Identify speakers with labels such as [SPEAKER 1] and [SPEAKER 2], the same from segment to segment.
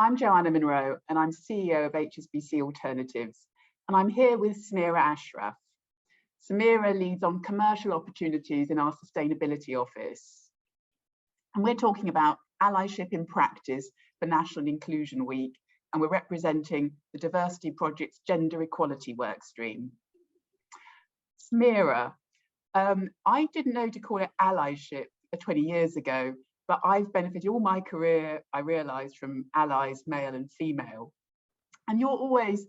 [SPEAKER 1] I'm Joanna Monroe, and I'm CEO of HSBC Alternatives, and I'm here with Samira Ashraf. Samira leads on commercial opportunities in our sustainability office. And we're talking about allyship in practice for National Inclusion Week, and we're representing the Diversity Project's Gender Equality Workstream. Samira, I didn't know to call it allyship 20 years ago, but I've benefited all my career, I realised, from allies, male and female. And you're always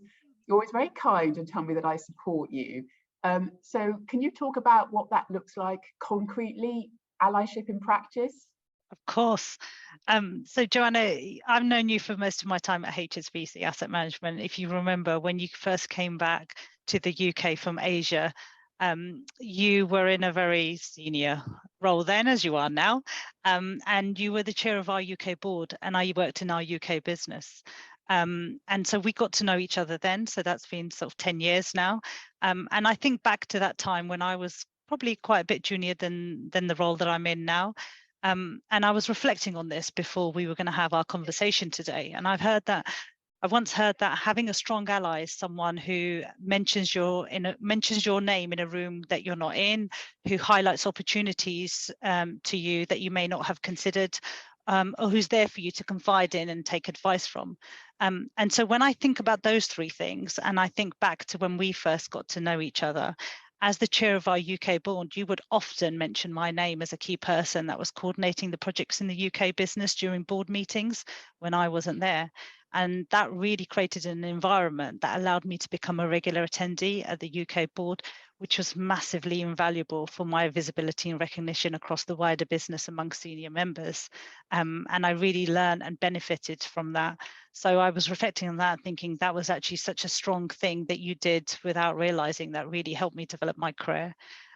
[SPEAKER 1] very kind and tell me that I support you. So can you talk about what that looks like concretely, allyship in practice?
[SPEAKER 2] Of course. So Joanna, I've known you for most of my time at HSBC Asset Management. If you remember when you first came back to the UK from Asia, you were in a very senior role then, as you are now, and you were the chair of our UK board, and I worked in our UK business. And so we got to know each other then. So that's been sort of 10 years now. And I think back to that time when I was probably quite a bit junior than the role that I'm in now. And I was reflecting on this before we were going to have our conversation today. And I've once heard that having a strong ally is someone who mentions your name in a room that you're not in, who highlights opportunities to you that you may not have considered, or who's there for you to confide in and take advice from. And so when I think about those three things, and I think back to when we first got to know each other, as the chair of our UK board, you would often mention my name as a key person that was coordinating the projects in the UK business during board meetings when I wasn't there. And that really created an environment that allowed me to become a regular attendee at the UK board, which was massively invaluable for my visibility and recognition across the wider business among senior members. And I really learned and benefited from that. So I was reflecting on that, thinking that was actually such a strong thing that you did without realizing that really helped me develop my career.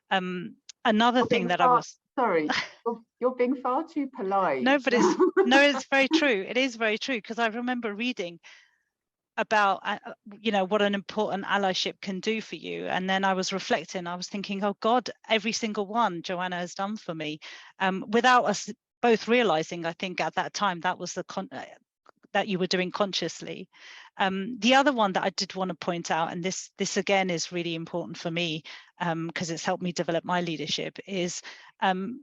[SPEAKER 2] Another thing that I was...
[SPEAKER 1] Sorry, you're being far too polite.
[SPEAKER 2] No, but it's very true. It is very true, because I remember reading about what an important allyship can do for you, and then I was reflecting. I was thinking, oh God, every single one Joanna has done for me, without us both realizing. I think at that time that was that you were doing consciously. The other one that I did want to point out, and this again is really important for me because it's helped me develop my leadership, is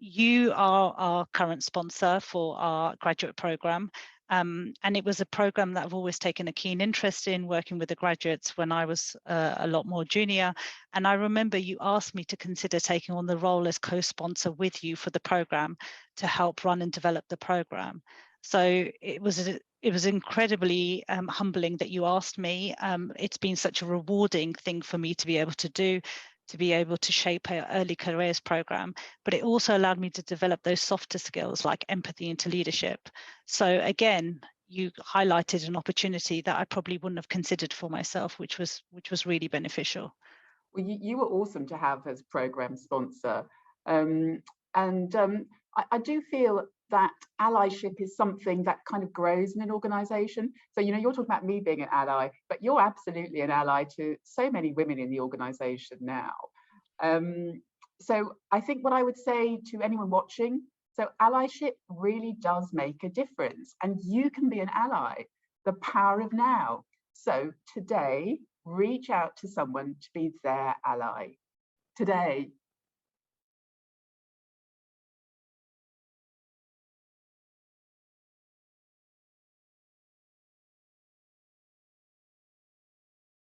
[SPEAKER 2] you are our current sponsor for our graduate program. And it was a program that I've always taken a keen interest in, working with the graduates when I was a lot more junior. And I remember you asked me to consider taking on the role as co-sponsor with you for the program to help run and develop the program. So it was incredibly humbling that you asked me. It's been such a rewarding thing for me to be able to do, to be able to shape our early careers program, but it also allowed me to develop those softer skills like empathy into leadership. So again, you highlighted an opportunity that I probably wouldn't have considered for myself, which was really beneficial.
[SPEAKER 1] Well, you were awesome to have as program sponsor. I do feel that allyship is something that kind of grows in an organization. So, you're talking about me being an ally, but you're absolutely an ally to so many women in the organization now. So I think what I would say to anyone watching, so allyship really does make a difference, and you can be an ally, the power of now. So today, reach out to someone to be their ally. Today,